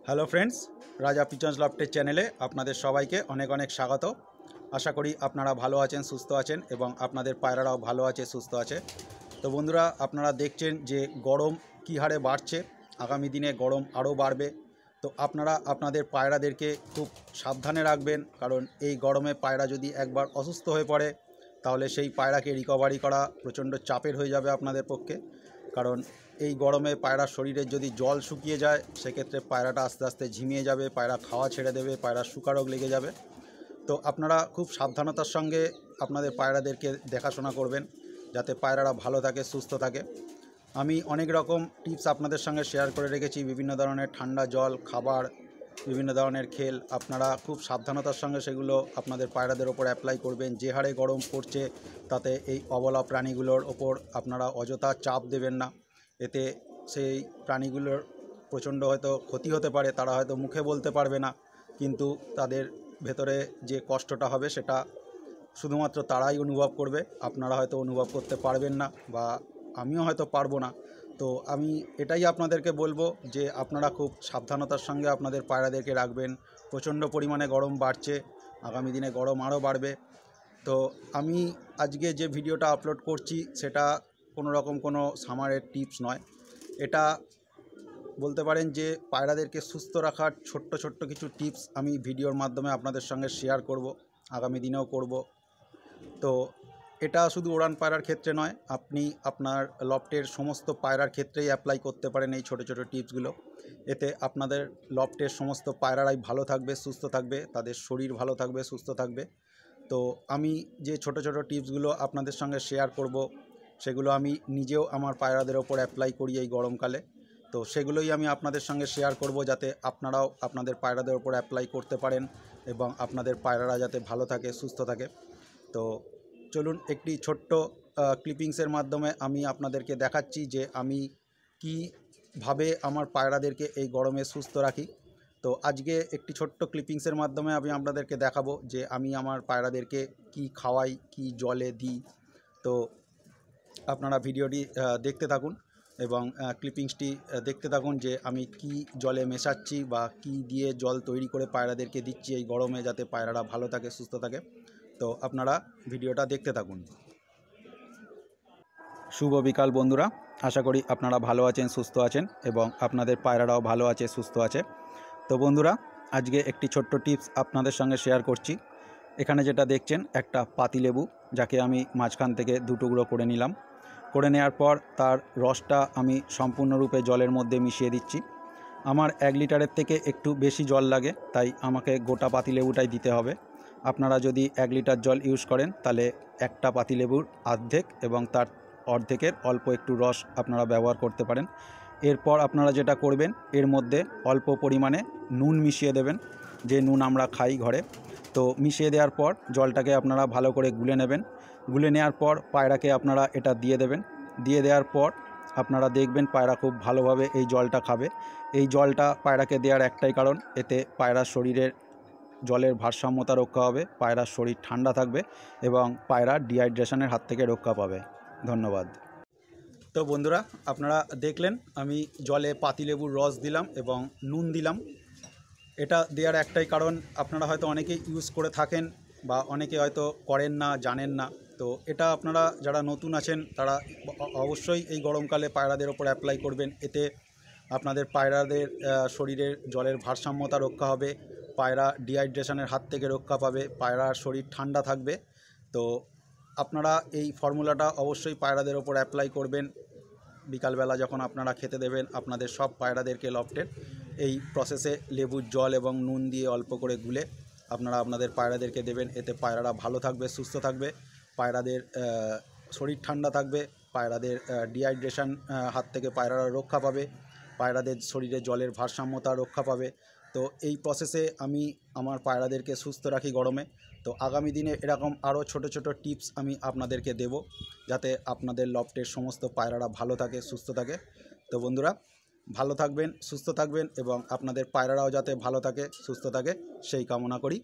Hello friends, রাজা pigeons লফটের চ্যানেলে আপনাদের সবাইকে অনেক অনেক স্বাগত। আশা করি আপনারা ভালো আছেন, সুস্থ আছেন এবং আপনাদের পায়রারাও ভালো আছে, সুস্থ আছে। তো বন্ধুরা, আপনারা দেখছেন যে গরম কী হারে বাড়ছে, আগামী দিনে গরম আরও বাড়বে। তো আপনারা আপনাদের পায়রাদেরকে খুব সাবধানে রাখবেন, কারণ এই গরমে পায়রা যদি একবার অসুস্থ হয়ে পড়ে তাহলে সেই পায়রাকে রিকভারি করা প্রচণ্ড চাপের হয়ে যাবে আপনাদের পক্ষে। কারণ এই গরমে পায়রার শরীরে যদি জল শুকিয়ে যায় সেক্ষেত্রে পায়রাটা আস্তে আস্তে ঝিমিয়ে যাবে, পায়রা খাওয়া ছেড়ে দেবে, পায়রার শুকারোগ লেগে যাবে। তো আপনারা খুব সাবধানতার সঙ্গে আপনাদের পায়রাদেরকে দেখাশোনা করবেন যাতে পায়রারা ভালো থাকে, সুস্থ থাকে। আমি অনেক রকম টিপস আপনাদের সঙ্গে শেয়ার করে রেখেছি, বিভিন্ন ধরনের ঠান্ডা জল, খাবার, বিভিন্ন ধরনের খেল। আপনারা খুব সাবধানতার সঙ্গে সেগুলো আপনাদের পায়রাদের ওপর অ্যাপ্লাই করবেন। যে হারে গরম পড়ছে তাতে এই অবলা প্রাণীগুলোর ওপর আপনারা অযথা চাপ দেবেন না, এতে সেই প্রাণীগুলোর প্রচণ্ড হয়তো ক্ষতি হতে পারে। তারা হয়তো মুখে বলতে পারবে না, কিন্তু তাদের ভেতরে যে কষ্টটা হবে সেটা শুধুমাত্র তারাই অনুভব করবে, আপনারা হয়তো অনুভব করতে পারবেন না বা আমিও হয়তো পারবো না। তো আমি এটাই আপনাদেরকে বলবো যে আপনারা খুব সাবধানতার সঙ্গে আপনাদের পায়রাদেরকে রাখবেন। প্রচণ্ড পরিমাণে গরম বাড়ছে, আগামী দিনে গরম আরও বাড়বে। তো আমি আজকে যে ভিডিওটা আপলোড করছি সেটা কোনো রকম কোনো সামারের টিপস নয়, এটা বলতে পারেন যে পায়রাদেরকে সুস্থ রাখার ছোট্ট ছোট্ট কিছু টিপস আমি ভিডিওর মাধ্যমে আপনাদের সঙ্গে শেয়ার করব, আগামী দিনেও করব। তো এটা শুধু ওড়ান পায়রার ক্ষেত্রে নয়, আপনি আপনার লফটের সমস্ত পায়রার ক্ষেত্রেই অ্যাপ্লাই করতে পারেন এই ছোটো ছোটো টিপসগুলো। এতে আপনাদের লফটের সমস্ত পায়রারাই ভালো থাকবে, সুস্থ থাকবে, তাদের শরীর ভালো থাকবে, সুস্থ থাকবে। তো আমি যে ছোটো ছোটো টিপসগুলো আপনাদের সঙ্গে শেয়ার করব সেগুলো আমি নিজেও আমার পায়রাদের ওপর অ্যাপ্লাই করি এই গরমকালে। তো সেগুলোই আমি আপনাদের সঙ্গে শেয়ার করব যাতে আপনারাও আপনাদের পায়রাদের ওপর অ্যাপ্লাই করতে পারেন এবং আপনাদের পায়রারা যাতে ভালো থাকে, সুস্থ থাকে। তো চলুন একটি ছোট্ট ক্লিপিংসের মাধ্যমে আমি আপনাদেরকে দেখাচ্ছি যে আমি কীভাবে আমার পায়রাদেরকে এই গরমে সুস্থ রাখি। তো আজকে একটি ছোট্ট ক্লিপিংসের মাধ্যমে আমি আপনাদেরকে দেখাবো যে আমি আমার পায়রাদেরকে কি খাওয়াই, কি জলে দিই। তো আপনারা ভিডিওটি দেখতে থাকুন এবং ক্লিপিংসটি দেখতে থাকুন যে আমি কি জলে মেশাচ্ছি বা কি দিয়ে জল তৈরি করে পায়রাদেরকে দিচ্ছি এই গরমে, যাতে পায়রারা ভালো থাকে, সুস্থ থাকে। তো আপনারা ভিডিওটা দেখতে থাকুন। শুভ বিকাল বন্ধুরা, আশা করি আপনারা ভালো আছেন, সুস্থ আছেন এবং আপনাদের পায়রারাও ভালো আছে, সুস্থ আছে। তো বন্ধুরা, আজকে একটি ছোট্ট টিপস আপনাদের সঙ্গে শেয়ার করছি। এখানে যেটা দেখছেন একটা পাতিলেবু, যাকে আমি মাঝখান থেকে দুটুকরো করে নিলাম। করে নেওয়ার পর তার রসটা আমি সম্পূর্ণরূপে জলের মধ্যে মিশিয়ে দিচ্ছি। আমার 1 লিটারের থেকে একটু বেশি জল লাগে, তাই আমাকে গোটা পাতিলেবুটাই দিতে হবে। আপনারা যদি 1 লিটার জল ইউজ করেন তাহলে একটা পাতিলেবুর অর্ধেক এবং তার অর্ধেকের অল্প একটু রস আপনারা ব্যবহার করতে পারেন। এরপর আপনারা যেটা করবেন, এর মধ্যে অল্প পরিমাণে নুন মিশিয়ে দেবেন, যে নুন আমরা খাই ঘরে। তো মিশিয়ে দেওয়ার পর জলটাকে আপনারা ভালো করে গুলে নেবেন। গুলে নেওয়ার পর পায়রাকে আপনারা এটা দিয়ে দেবেন। দিয়ে দেওয়ার পর আপনারা দেখবেন পায়রা খুব ভালোভাবে এই জলটা খাবে। এই জলটা পায়রাকে দেওয়ার একটাই কারণ, এতে পায়রার শরীরের জলের ভারসাম্যতা রক্ষা হবে, পায়রার শরীর ঠান্ডা থাকবে এবং পায়রা ডিহাইড্রেশনের হাত থেকে রক্ষা পাবে। ধন্যবাদ। তো বন্ধুরা, আপনারা দেখলেন আমি জলে পাতিলেবুর রস দিলাম এবং নুন দিলাম। এটা দেওয়ার একটাই কারণ, আপনারা হয়তো অনেকেই ইউজ করে থাকেন বা অনেকে হয়তো করেন না, জানেন না। তো এটা আপনারা যারা নতুন আছেন তারা অবশ্যই এই গরমকালে পায়রাদের ওপর অ্যাপ্লাই করবেন। এতে আপনাদের পায়রাদের শরীরের জলের ভারসাম্যতা রক্ষা হবে, পায়রা ডিহাইড্রেশনের হাত থেকে রক্ষা পাবে, পায়রার শরীর ঠান্ডা থাকবে। তো আপনারা এই ফর্মুলাটা অবশ্যই পায়রাদের ওপর অ্যাপ্লাই করবেন। বিকালবেলা যখন আপনারা খেতে দেবেন আপনাদের সব পায়রাদেরকে লফটের, এই প্রসেসে লেবুর জল এবং নুন দিয়ে অল্প করে গুলে আপনারা আপনাদের পায়রাদেরকে দেবেন। এতে পায়রারা ভালো থাকবে, সুস্থ থাকবে, পায়রাদের শরীর ঠান্ডা থাকবে, পায়রাদের ডিহাইড্রেশন হাত থেকে পায়রারা রক্ষা পাবে, পায়রাদের শরীরে জলের ভারসাম্যতা রক্ষা পাবে। তো এই প্রসেসে আমি আমার পায়রাদেরকে সুস্থ রাখি গরমে। তো আগামী দিনে এরকম আরও ছোটো ছোটো টিপস আমি আপনাদেরকে দেব, যাতে আপনাদের লফটের সমস্ত পায়রারা ভালো থাকে, সুস্থ থাকে। তো বন্ধুরা, ভালো থাকবেন, সুস্থ থাকবেন এবং আপনাদের পায়রারাও যাতে ভালো থাকে, সুস্থ থাকে সেই কামনা করি।